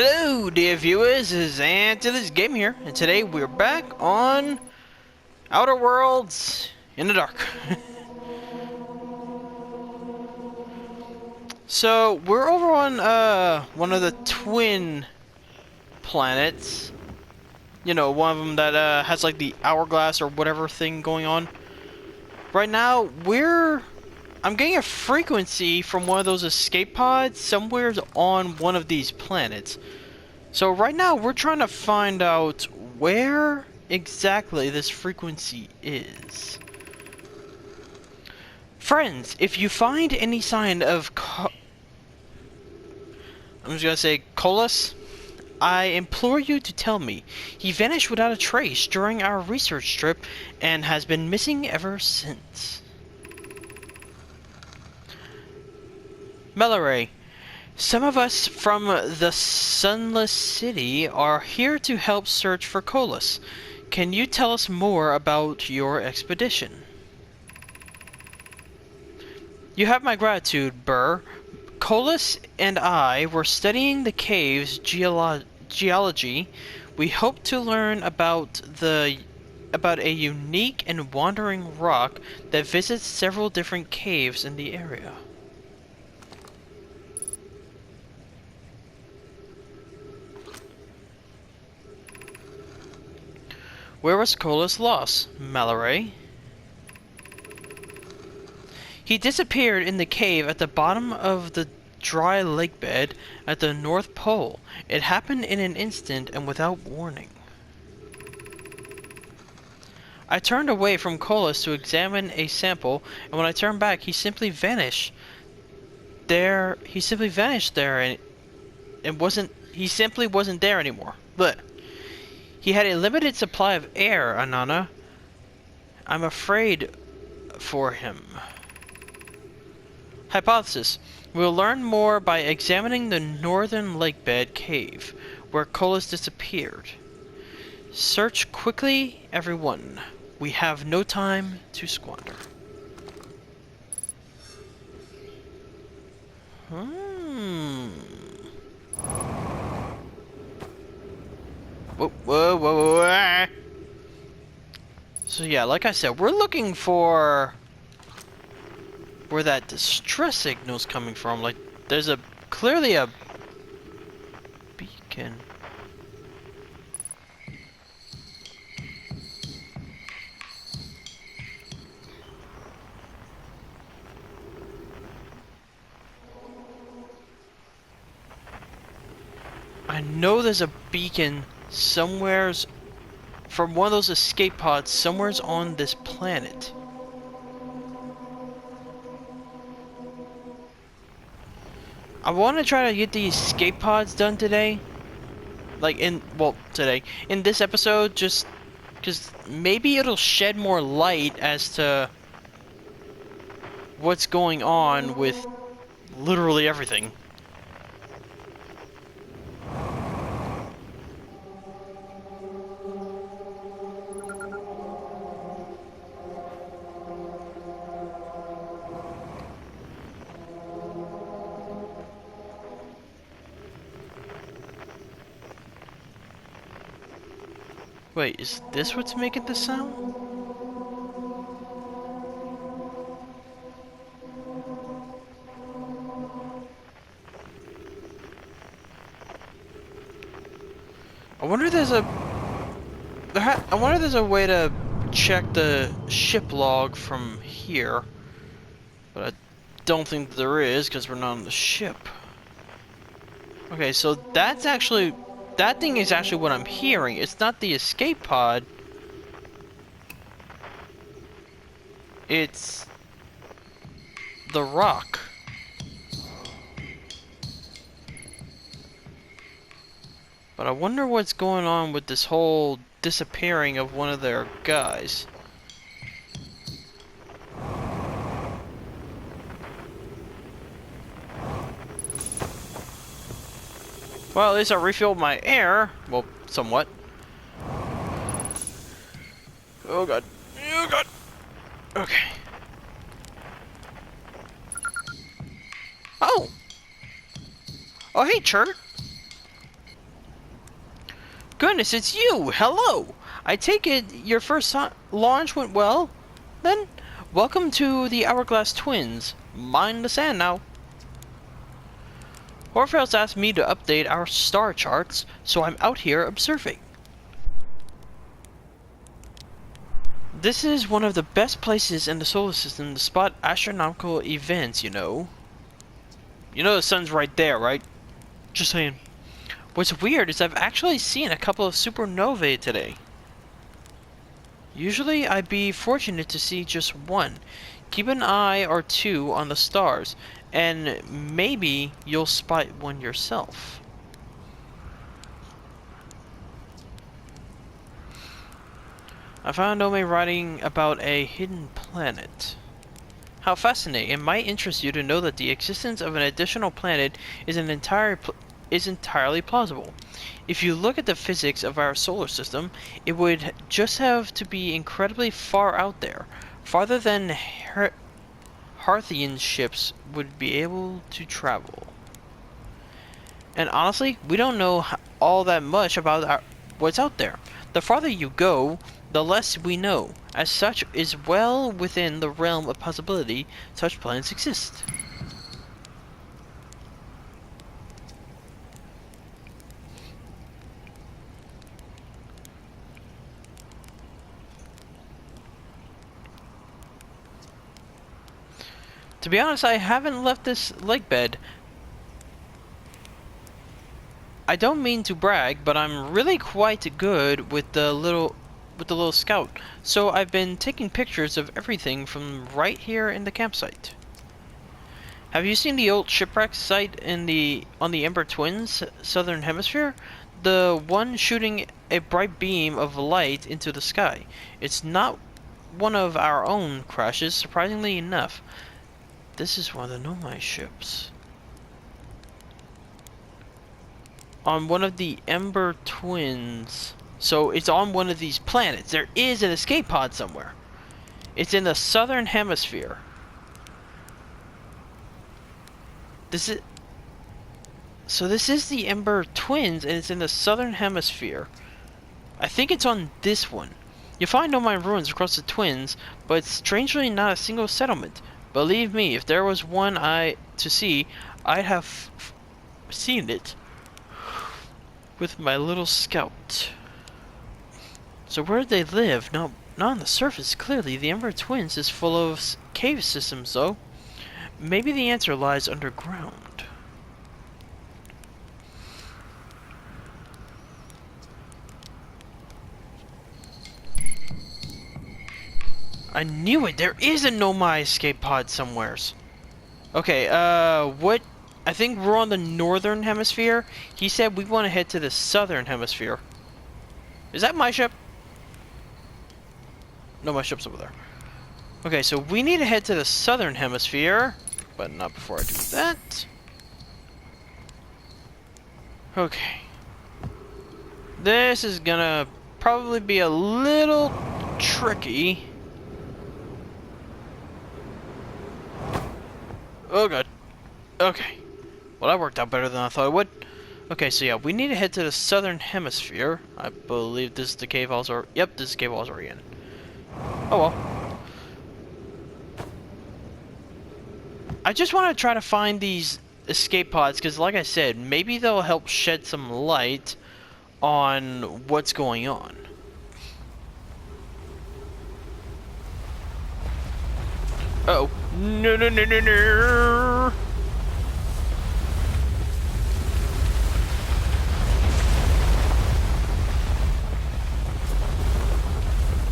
Hello, dear viewers. This is AntillesGaming here, and today we're back on Outer Worlds in the Dark. So we're over on one of the twin planets. You know, one of them that has like the hourglass or whatever thing going on. Right now, I'm getting a frequency from one of those escape pods somewhere on one of these planets. So right now we're trying to find out where exactly this frequency is. Friends, if you find any sign of I'm just gonna say Colas, I implore you to tell me. He vanished without a trace during our research trip and has been missing ever since. Mallory, some of us from the Sunless City are here to help search for Colas. Can you tell us more about your expedition? You have my gratitude, Burr. Colas and I were studying the cave's geology. We hope to learn about a unique and wandering rock that visits several different caves in the area. Where was Colas lost, Mallory? He disappeared in the cave at the bottom of the dry lake bed at the North Pole. It happened in an instant and without warning. I turned away from Colas to examine a sample, and when I turned back, he simply vanished. He simply vanished there, and he simply wasn't there anymore. But he had a limited supply of air, Anana. I'm afraid for him. Hypothesis. We'll learn more by examining the northern lakebed cave, where Colas disappeared. Search quickly, everyone. We have no time to squander. Whoa, whoa, whoa, whoa. So yeah, like I said, we're looking for where that distress signal's coming from. Like, there's clearly a beacon. I know there's a beacon somewheres from one of those escape pods somewheres on this planet. I want to try to get the escape pods done today. Today. In this episode, just because maybe it'll shed more light as to what's going on with literally everything. Wait, is this what's making the sound? I wonder if there's a way to check the ship log from here, but I don't think there is because we're not on the ship. Okay, so that thing is actually what I'm hearing. It's not the escape pod. It's the rock. But I wonder what's going on with this whole disappearing of one of their guys. Well, at least I refilled my air. Well, somewhat. Oh god. Oh god. Okay. Oh! Oh, hey, Chert! Goodness, it's you! Hello! I take it your first launch went well? Then, welcome to the Hourglass Twins. Mind the sand now. Orpheus asked me to update our star charts, so I'm out here observing. This is one of the best places in the solar system to spot astronomical events, you know. You know the sun's right there, right? Just saying. What's weird is I've actually seen a couple of supernovae today. Usually I'd be fortunate to see just one. Keep an eye or two on the stars, and maybe you'll spot one yourself. I found Nomai writing about a hidden planet. How fascinating. It might interest you to know that the existence of an additional planet is entirely plausible. If you look at the physics of our solar system, it would just have to be incredibly far out there, farther than Harthian ships would be able to travel. And honestly, we don't know all that much about what's out there. The farther you go, the less we know. As such, is well within the realm of possibility such planets exist. To be honest, I haven't left this lake bed. I don't mean to brag, but I'm really quite good with the little scout. So I've been taking pictures of everything from right here in the campsite. Have you seen the old shipwreck site on the Ember Twins southern hemisphere? The one shooting a bright beam of light into the sky. It's not one of our own crashes, surprisingly enough. This is one of the Nomai ships. On one of the Ember Twins. So it's on one of these planets. There is an escape pod somewhere. It's in the southern hemisphere. This is the Ember Twins, and it's in the southern hemisphere. I think it's on this one. You'll find Nomai ruins across the Twins, but strangely not a single settlement. Believe me, if there was one to see, I'd have seen it with my little scout. So where do they live? No, not on the surface, clearly. The Ember Twins is full of cave systems, though. Maybe the answer lies underground. I knew it! There is a Nomai escape pod somewheres. Okay, what? I think we're on the northern hemisphere. He said we want to head to the southern hemisphere. Is that my ship? No, my ship's over there. Okay, so we need to head to the southern hemisphere, but not before I do that. Okay. This is gonna probably be a little tricky. Oh god. Okay. Well, that worked out better than I thought it would. Okay, so yeah, we need to head to the southern hemisphere. I believe this is the cave halls, or yep, this is the cave halls we're in. Oh well. I just want to try to find these escape pods, because like I said, maybe they'll help shed some light on what's going on. Uh-oh. No, no, no, no, no.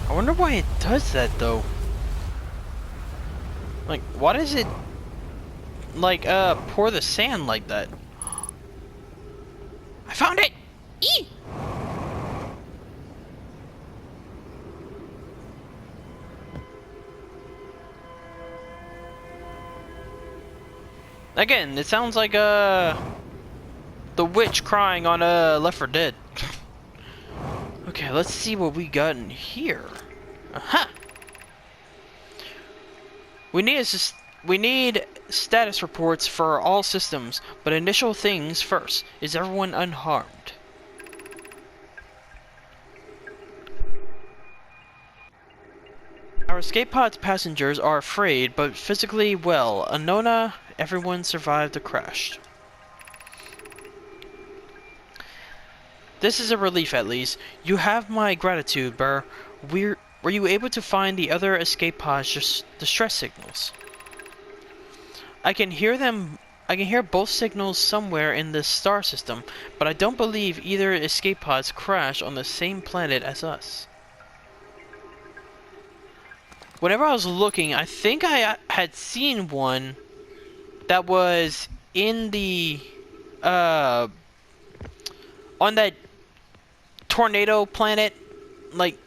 I wonder why it does that, though. Like, why does it, like, pour the sand like that? I found it! Eee! Again, it sounds like, the witch crying on, Left 4 Dead. Okay, let's see what we got in here. Aha! We need status reports for all systems, but initial things first. Is everyone unharmed? Our escape pod's passengers are afraid, but physically well. Anona, everyone survived the crash. This is a relief, at least. You have my gratitude, Burr. Were you able to find the other escape pod's distress signals? I can hear them. I can hear both signals somewhere in the star system, but I don't believe either escape pods crashed on the same planet as us. Whenever I was looking, I think I had seen one that was in the on that tornado planet, like,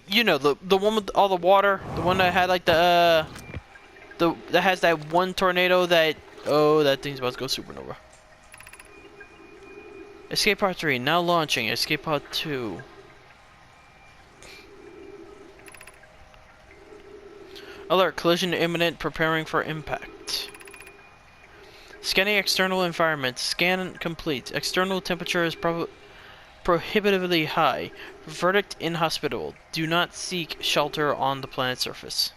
you know, the one with all the water, the one that had like that has that one tornado that, oh, that thing's about to go supernova. Escape pod 3 now launching. Escape pod 2. Alert, collision imminent, preparing for impact. Scanning external environment. Scan complete. External temperature is prohibitively high. Verdict inhospitable. Do not seek shelter on the planet's surface.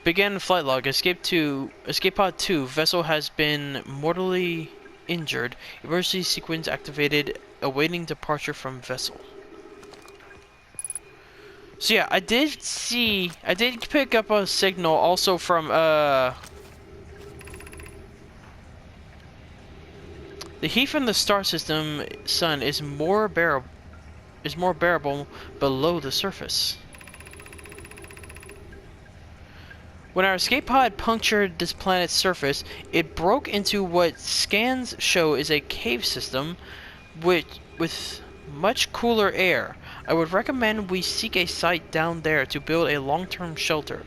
Begin flight log. Escape pod 2. Vessel has been mortally injured. Emergency sequence activated. Awaiting departure from vessel. So yeah, I did pick up a signal also from the heat from the star system sun is more bearable below the surface. When our escape pod punctured this planet's surface, it broke into what scans show is a cave system with much cooler air. I would recommend we seek a site down there to build a long-term shelter,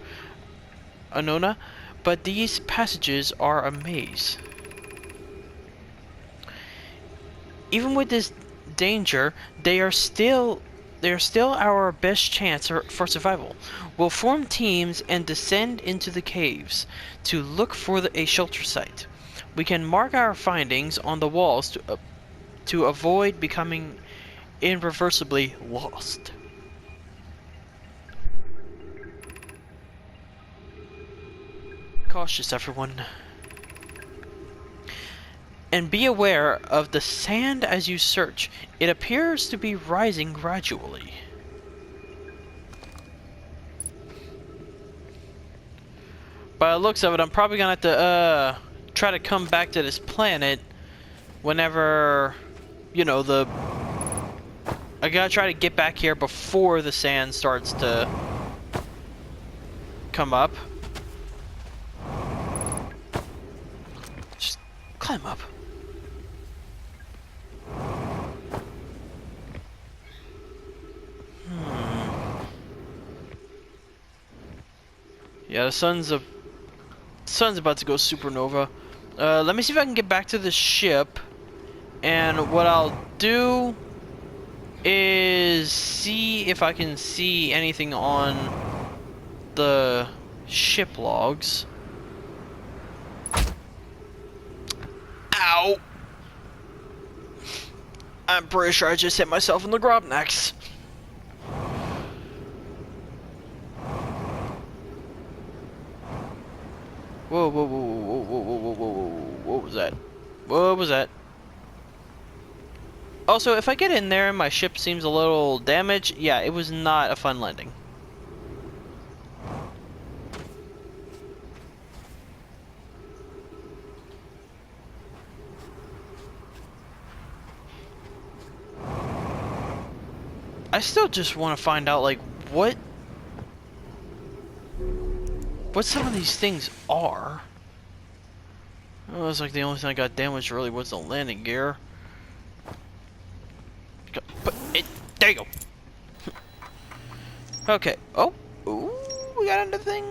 Anona, but these passages are a maze. Even with this danger, they are still our best chance for survival. We'll form teams and descend into the caves to look for a shelter site. We can mark our findings on the walls to avoid becoming irreversibly lost. Cautious, everyone. And be aware of the sand as you search. It appears to be rising gradually. By the looks of it, I'm probably gonna have to try to come back to this planet whenever, you know, I gotta try to get back here before the sand starts to come up. Just climb up. Yeah, the sun's about to go supernova. Let me see if I can get back to the ship, and what I'll do is see if I can see anything on the ship logs. Ow! I'm pretty sure I just hit myself in the grobnacks. Whoa, whoa, whoa, whoa, whoa, whoa, whoa, whoa, whoa, what was that? What was that? Also, if I get in there and my ship seems a little damaged, yeah, it was not a fun landing. I still just want to find out, like, what some of these things are. Oh, it's like the only thing I got damaged really was the landing gear. But there you go. Okay. Oh, ooh, we got another thing.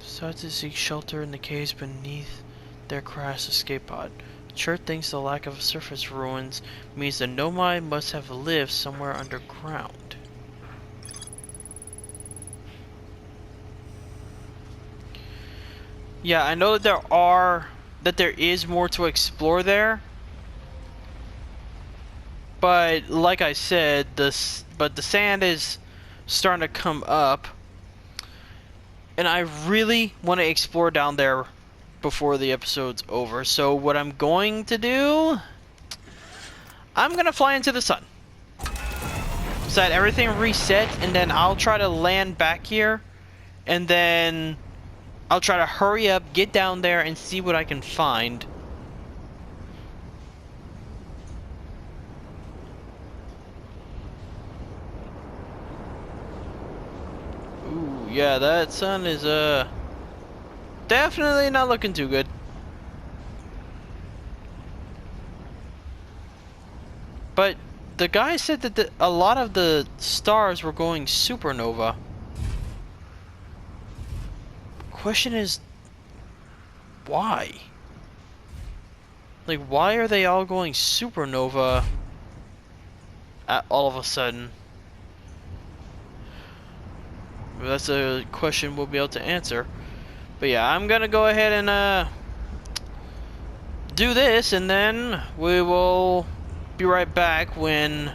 Start to seek shelter in the caves beneath There crashed escape pod. Chert thinks the lack of surface ruins means the Nomai must have lived somewhere underground. Yeah, I know that there is more to explore there. But like I said, the sand is starting to come up. And I really want to explore down there before the episode's over. So what I'm going to do, I'm going to fly into the sun. So that everything resets, and then I'll try to land back here. And then I'll try to hurry up, get down there, and see what I can find. Ooh, yeah, that sun is, definitely not looking too good. But the guy said that a lot of the stars were going supernova. Question is, why? Like, why are they all going supernova all of a sudden? That's a question we'll be able to answer. But yeah, I'm gonna go ahead and do this, and then we will be right back when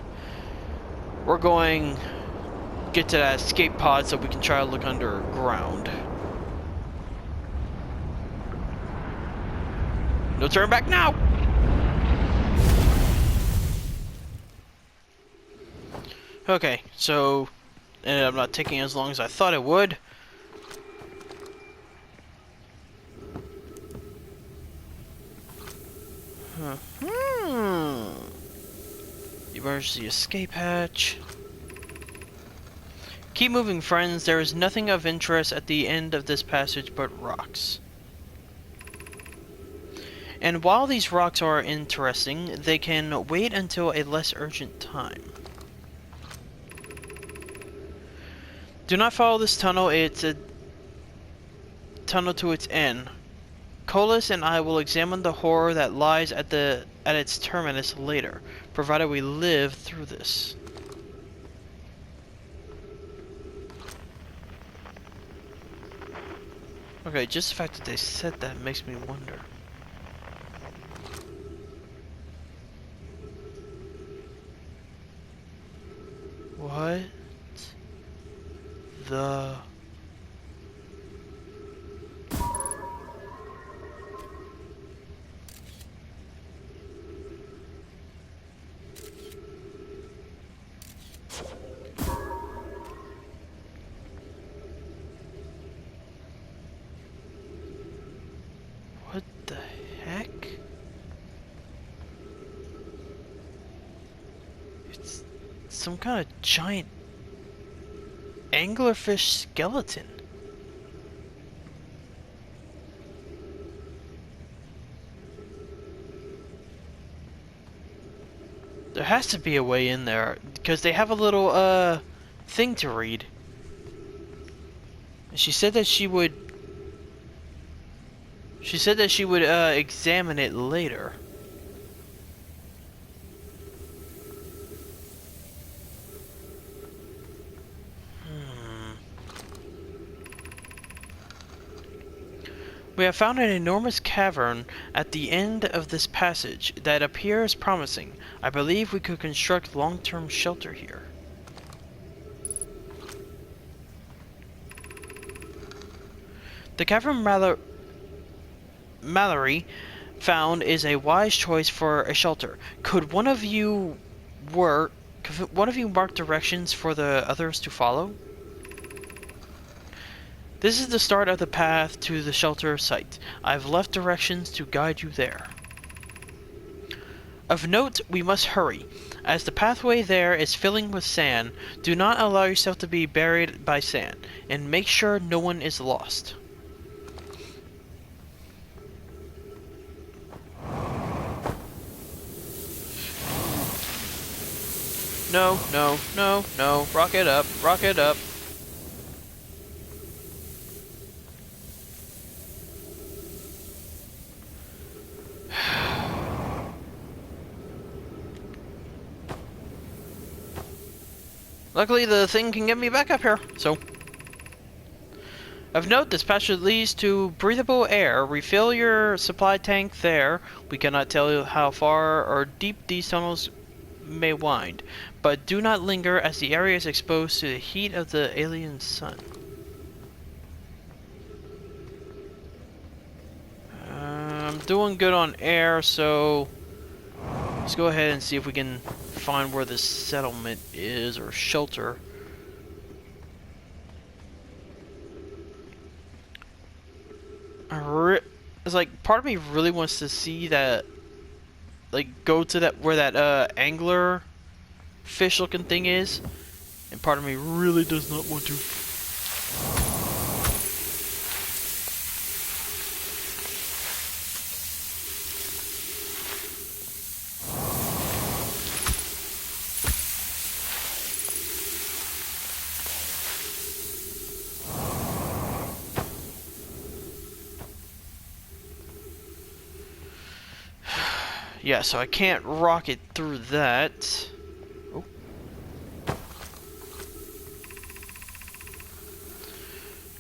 we're going get to that escape pod so we can try to look underground. No turn back now! Okay, so ended up not taking as long as I thought it would. Emergency escape hatch. Keep moving, friends. There is nothing of interest at the end of this passage but rocks. And while these rocks are interesting, they can wait until a less urgent time. Do not follow this tunnel. It's a tunnel to its end. Colas and I will examine the horror that lies at its terminus later, provided we live through this. Okay, just the fact that they said that makes me wonder. What the... What the heck? It's some kind of giant anglerfish skeleton. There has to be a way in there because they have a little thing to read. And she said that she would examine it later. We have found an enormous cavern at the end of this passage that appears promising. I believe we could construct long-term shelter here. The cavern Mallory found is a wise choice for a shelter. Could one of you mark directions for the others to follow? This is the start of the path to the shelter site. I've left directions to guide you there. Of note, we must hurry, as the pathway there is filling with sand. Do not allow yourself to be buried by sand, and make sure no one is lost. No, no, no, no. Rock it up, rock it up. Luckily, the thing can get me back up here, so... Of note, this passage leads to breathable air. Refill your supply tank there. We cannot tell you how far or deep these tunnels may wind, but do not linger as the area is exposed to the heat of the alien sun. I'm doing good on air, so let's go ahead and see if we can find where this settlement is, or shelter. It's like, part of me really wants to see that, like, go to that, where that, angler fish looking thing is, and part of me really does not want to. Yeah, so I can't rocket through that. Oh.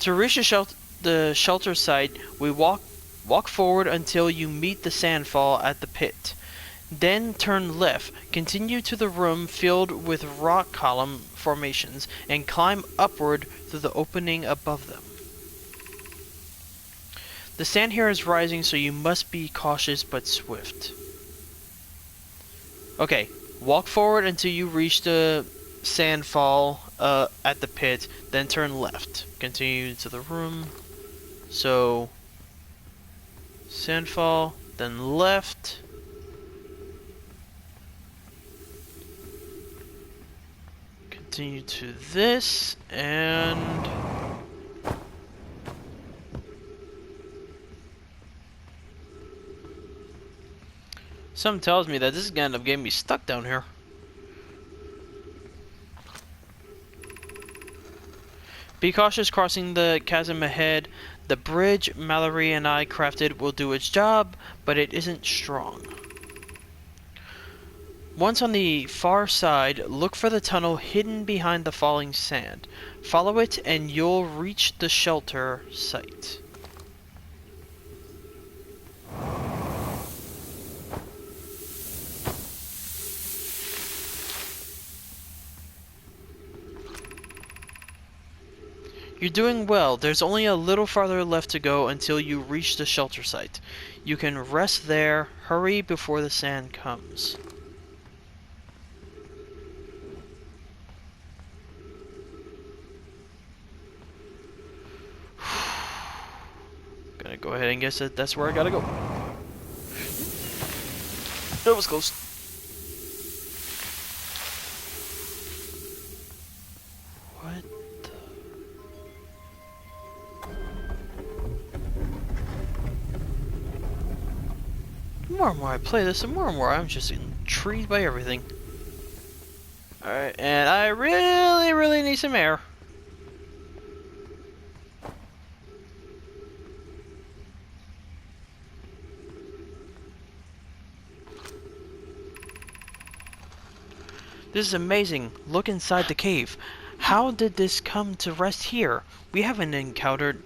To reach the shelter site, we walk forward until you meet the sandfall at the pit. Then turn left, continue to the room filled with rock column formations, and climb upward through the opening above them. The sand here is rising, so you must be cautious but swift. Okay, walk forward until you reach the sandfall at the pit, then turn left. Continue to the room. So, sandfall, then left. Continue to this, and... something tells me that this is gonna end up getting me stuck down here. Be cautious crossing the chasm ahead. The bridge Mallory and I crafted will do its job, but it isn't strong. Once on the far side, look for the tunnel hidden behind the falling sand. Follow it and you'll reach the shelter site. You're doing well. There's only a little farther left to go until you reach the shelter site. You can rest there. Hurry before the sand comes. Gonna go ahead and guess that that's where I gotta go. That was close. What? The more and more I play this, the more and more I'm just intrigued by everything. Alright, and I really need some air. This is amazing. Look inside the cave. How did this come to rest here? We haven't encountered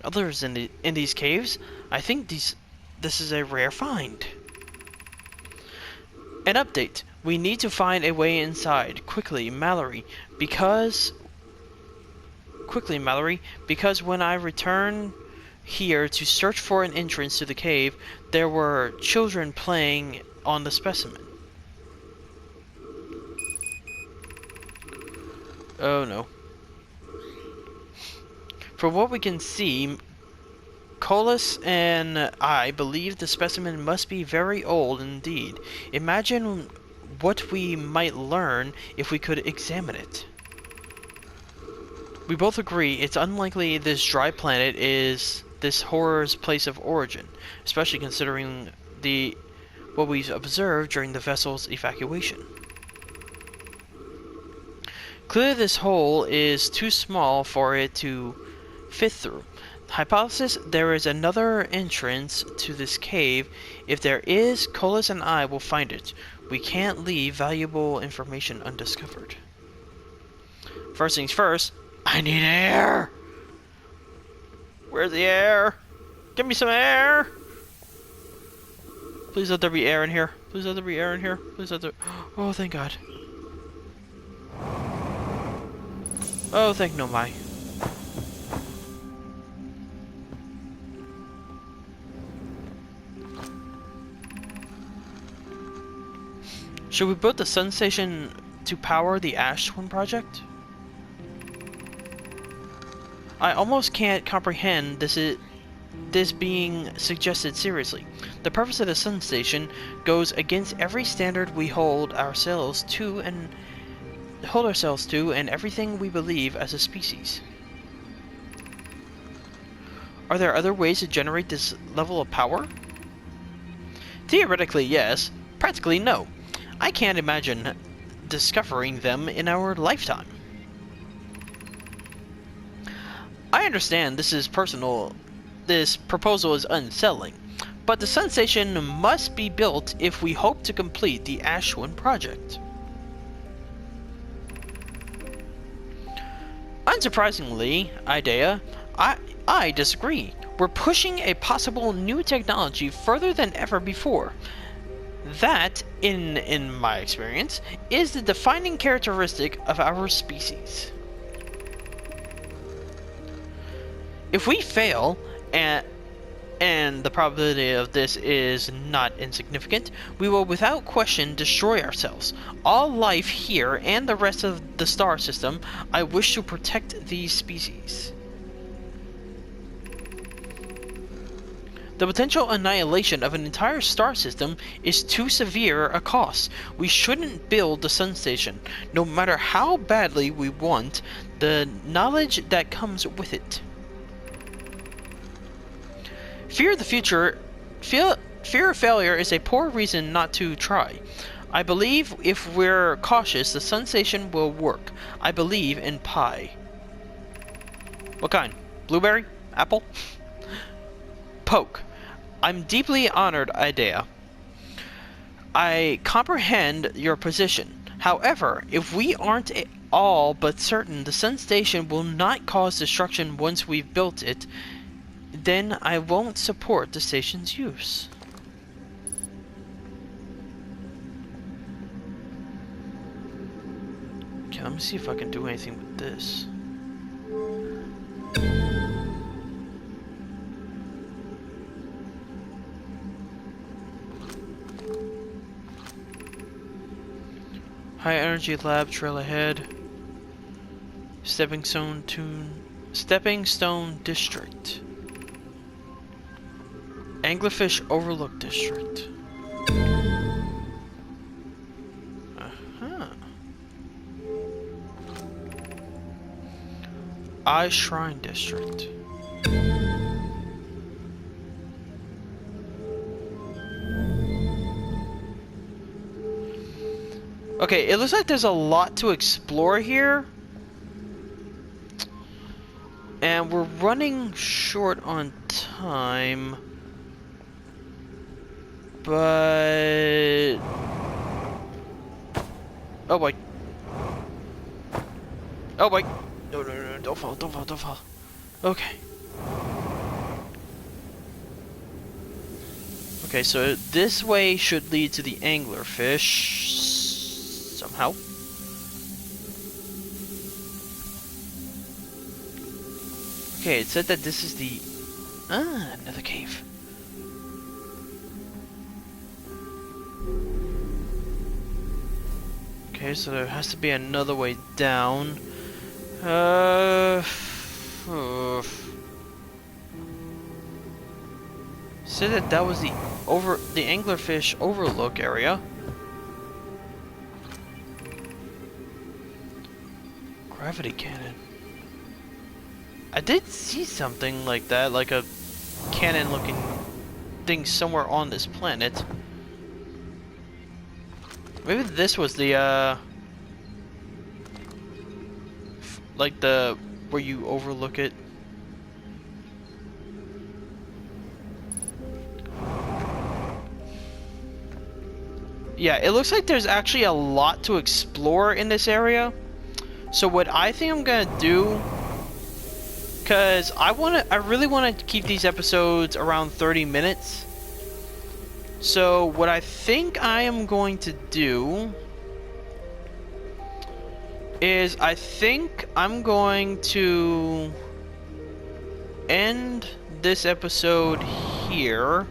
others in these caves. I think this is a rare find. An update. We need to find a way inside. Quickly, Mallory, because when I returned here to search for an entrance to the cave, there were children playing on the specimen. Oh no. From what we can see, Colas and I believe the specimen must be very old indeed. Imagine what we might learn if we could examine it. We both agree it's unlikely this dry planet is this horror's place of origin, especially considering what we observed during the vessel's evacuation. Clearly this hole is too small for it to fit through. Hypothesis, there is another entrance to this cave. If there is, Colas and I will find it. We can't leave valuable information undiscovered. First things first, I need air! Where's the air? Give me some air! Please let there be air in here. Please let there be air in here. Please let there... Oh, thank God. Oh, thank Nomai. Should we build the sun station to power the Ash Twin project? I almost can't comprehend this being suggested seriously. The purpose of the sun station goes against every standard we hold ourselves to and everything we believe as a species. Are there other ways to generate this level of power? Theoretically, yes. Practically, no. I can't imagine discovering them in our lifetime. I understand this proposal is unsettling, but the sun station must be built if we hope to complete the Ash Twin project. Unsurprisingly, Idea, I disagree. We're pushing a possible new technology further than ever before. That, in my experience, is the defining characteristic of our species. If we fail, and the probability of this is not insignificant, we will without question destroy ourselves, all life here and the rest of the star system. I wish to protect these species. The potential annihilation of an entire star system is too severe a cost. We shouldn't build the sun station, no matter how badly we want the knowledge that comes with it. Fear of failure is a poor reason not to try. I believe if we're cautious, the sun station will work. I believe in pie. What kind? Blueberry? Apple? Poke. I'm deeply honored, Idea. I comprehend your position. However, if we aren't all but certain the sun station will not cause destruction once we've built it, then I won't support the station's use. Okay, let me see if I can do anything with this. High energy lab trail ahead. Stepping Stone District. Anglerfish Overlook District. Eye Shrine District. Okay, it looks like there's a lot to explore here. And we're running short on time. But... oh boy. Oh boy. No, don't fall. Okay. Okay, so this way should lead to the anglerfish somehow. Okay, it said that this is the... another cave. Okay, so there has to be another way down. Said that was the anglerfish overlook area. Gravity cannon. I did see something like that, like a cannon-looking thing somewhere on this planet. Maybe this was the, like the, where you overlook it. Yeah, it looks like there's actually a lot to explore in this area. So what I think I'm gonna do, because I really want to keep these episodes around 30 minutes. So what I think I am going to do is I think I'm going to end this episode here.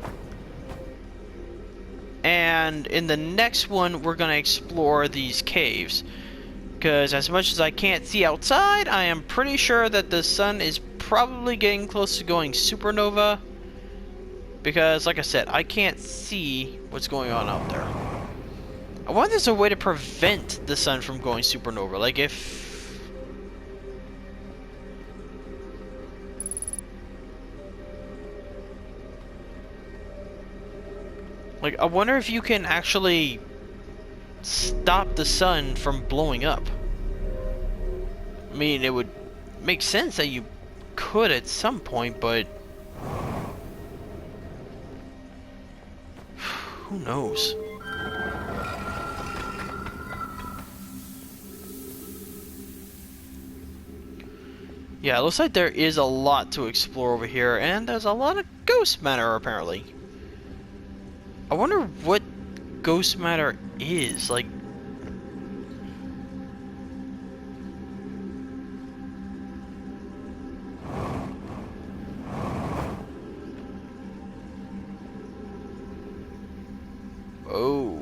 And in the next one, we're going to explore these caves. Because as much as I can't see outside, I am pretty sure that the sun is probably getting close to going supernova. Because, like I said, I can't see what's going on out there. I wonder if there's a way to prevent the sun from going supernova. Like if... Like, I wonder if you can actually stop the sun from blowing up. I mean, it would make sense that you could at some point, but... who knows? Yeah, it looks like there is a lot to explore over here, and there's a lot of ghost matter, apparently. I wonder what ghost matter is, like... oh...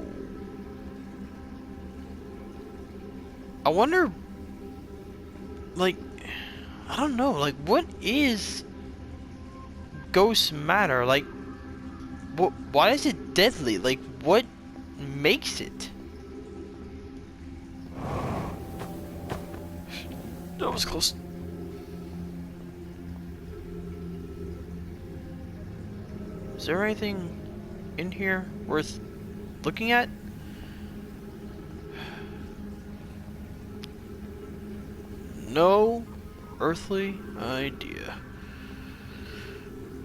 I wonder... like... I don't know, like, what is ghost matter? Like, what? Why is it deadly? Like, what makes it? That was close. Is there anything in here worth looking at? No earthly idea.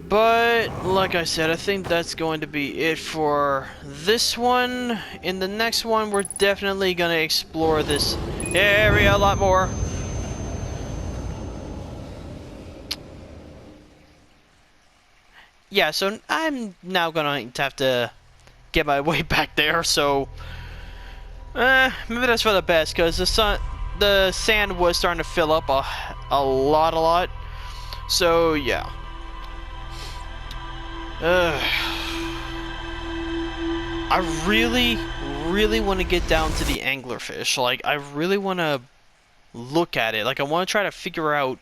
But, like I said, I think that's going to be it for this one. In the next one, we're definitely going to explore this area a lot more. Yeah, so I'm now going to have to get my way back there, so... maybe that's for the best, because the sand was starting to fill up a lot. So, yeah. I really want to get down to the anglerfish. Like, I really want to look at it. Like, I want to try to figure out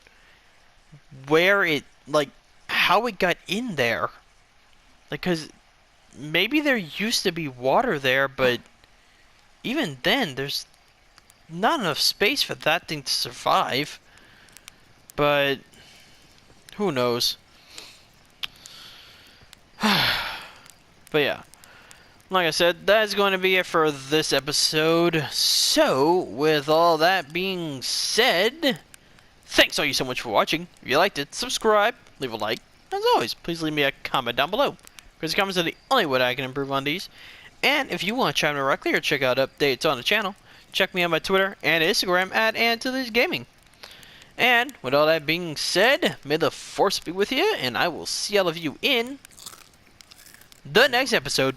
where it, like, how it got in there. Like, because maybe there used to be water there, but even then, there's not enough space for that thing to survive. But who knows? But yeah, like I said, that's going to be it for this episode. So, with all that being said, thanks all you so much for watching. If you liked it, subscribe, leave a like. As always, please leave me a comment down below, because comments are the only way I can improve on these. And if you want to chime in directly or check out updates on the channel, check me on my Twitter and Instagram at AntillesGaming. And with all that being said, may the force be with you, and I will see all of you in the next episode.